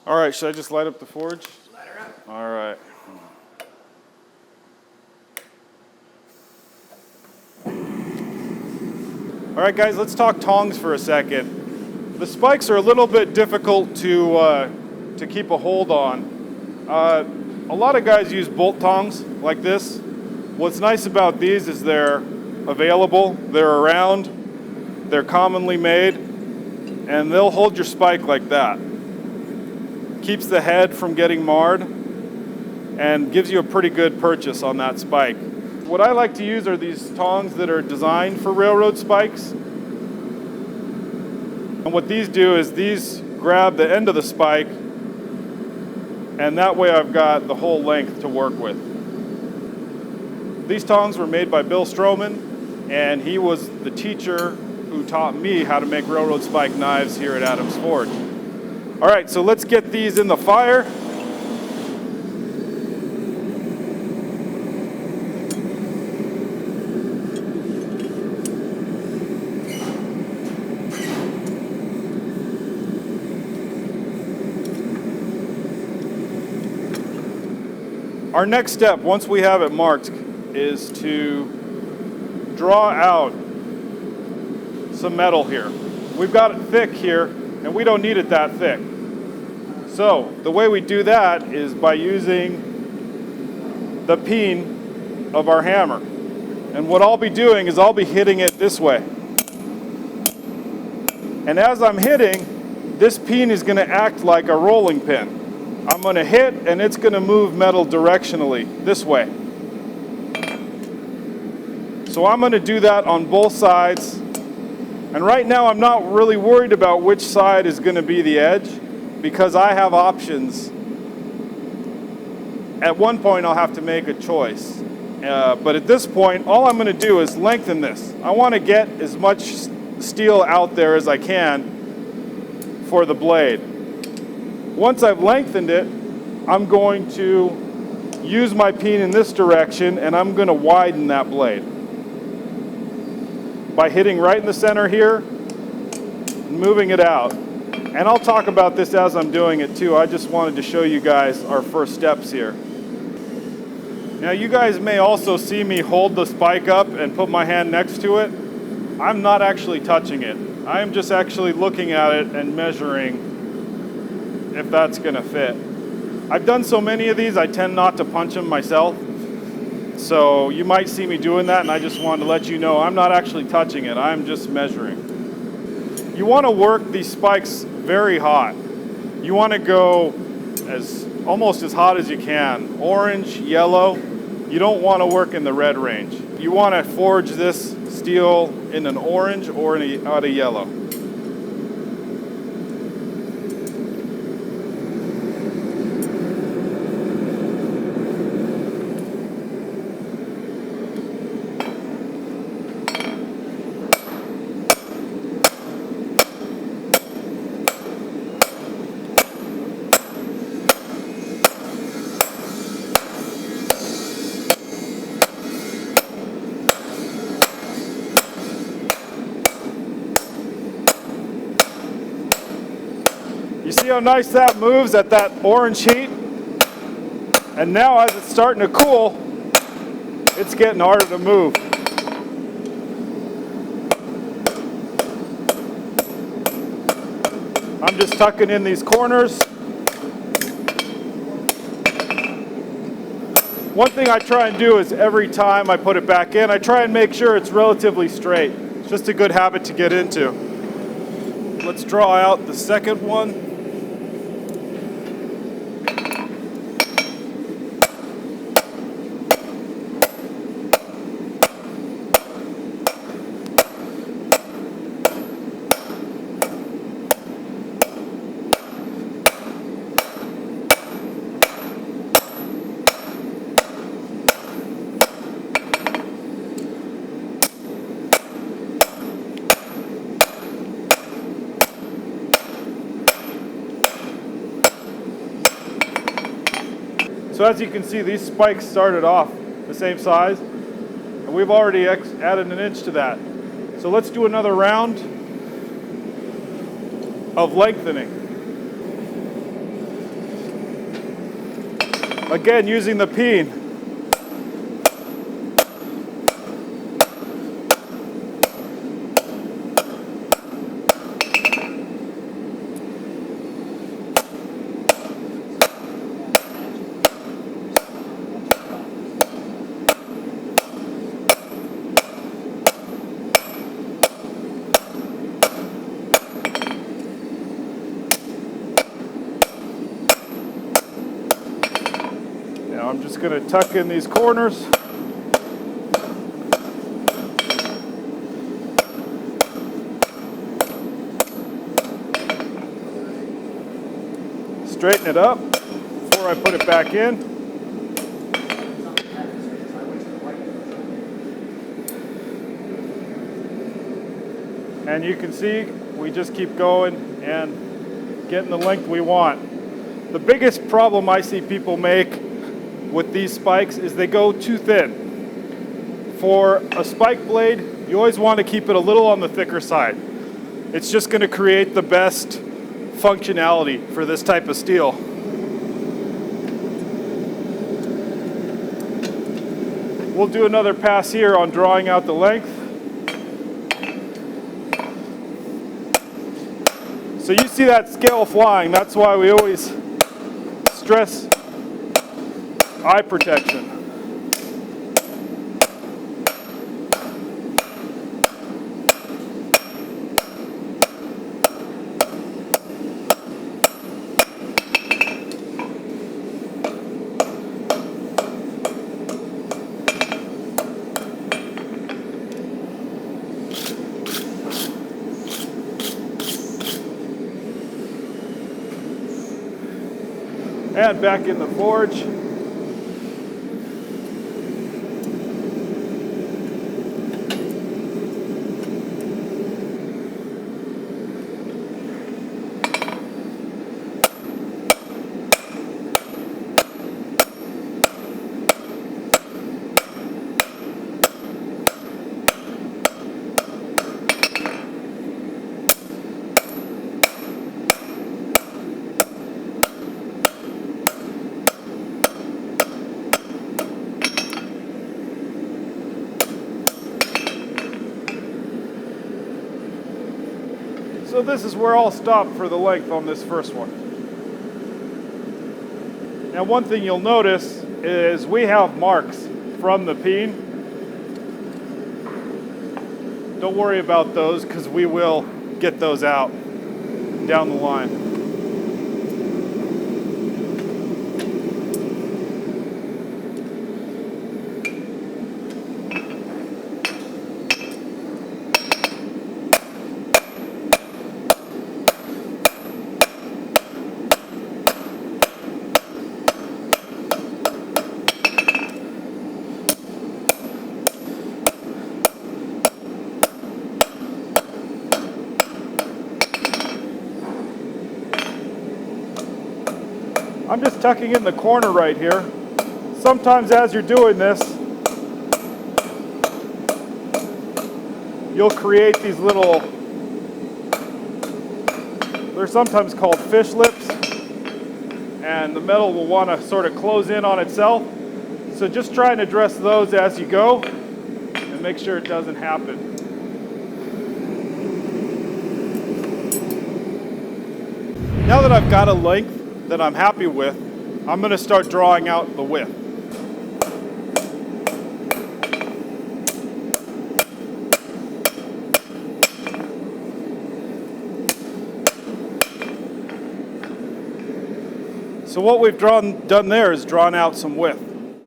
All right, should I just light up the forge? Light her up. All right. All right, guys, let's talk tongs for a second. The spikes are a little bit difficult to keep a hold on. A lot of guys use bolt tongs like this. What's nice about these is they're available, they're around, they're commonly made, and they'll hold your spike like that. Keeps the head from getting marred and gives you a pretty good purchase on that spike. What I like to use are these tongs that are designed for railroad spikes. And what these do is these grab the end of the spike, and that way I've got the whole length to work with. These tongs were made by Bill Stroman, and he was the teacher who taught me how to make railroad spike knives here at Adams Forge. All right, so let's get these in the fire. Our next step, once we have it marked, is to draw out some metal here. We've got it thick here, and we don't need it that thick. So the way we do that is by using the peen of our hammer. And what I'll be doing is I'll be hitting it this way. And as I'm hitting, this peen is going to act like a rolling pin. I'm going to hit, and it's going to move metal directionally this way. So I'm going to do that on both sides. And right now I'm not really worried about which side is going to be the edge, because I have options. At one point I'll have to make a choice. But at this point, all I'm going to do is lengthen this. I want to get as much steel out there as I can for the blade. Once I've lengthened it, I'm going to use my peen in this direction, and I'm going to widen that blade by hitting right in the center here and moving it out. And I'll talk about this as I'm doing it too. I just wanted to show you guys our first steps here. Now you guys may also see me hold the spike up and put my hand next to it. I'm not actually touching it. I am just actually looking at it and measuring if that's gonna fit. I've done so many of these, I tend not to punch them myself. So you might see me doing that, and I just wanted to let you know I'm not actually touching it, I'm just measuring. You wanna work these spikes very hot. You wanna go almost as hot as you can. Orange, yellow. You don't wanna work in the red range. You wanna forge this steel in an orange or out of yellow. You see how nice that moves at that orange heat? And now as it's starting to cool, it's getting harder to move. I'm just tucking in these corners. One thing I try and do is every time I put it back in, I try and make sure it's relatively straight. It's just a good habit to get into. Let's draw out the second one. So as you can see, these spikes started off the same size, and we've already added an inch to that. So let's do another round of lengthening. Again, using the peen. I'm just going to tuck in these corners. Straighten it up before I put it back in. And you can see we just keep going and getting the length we want. The biggest problem I see people make with these spikes is they go too thin. For a spike blade, you always want to keep it a little on the thicker side. It's just going to create the best functionality for this type of steel. We'll do another pass here on drawing out the length. So you see that scale flying, that's why we always stress eye protection. And back in the forge. So this is where I'll stop for the length on this first one. Now one thing you'll notice is we have marks from the peen. Don't worry about those because we will get those out down the line. I'm just tucking in the corner right here. Sometimes as you're doing this, you'll create these little, they're sometimes called fish lips, and the metal will want to sort of close in on itself. So just try and address those as you go and make sure it doesn't happen. Now that I've got a length that I'm happy with, I'm going to start drawing out the width. So what we've done there is drawn out some width.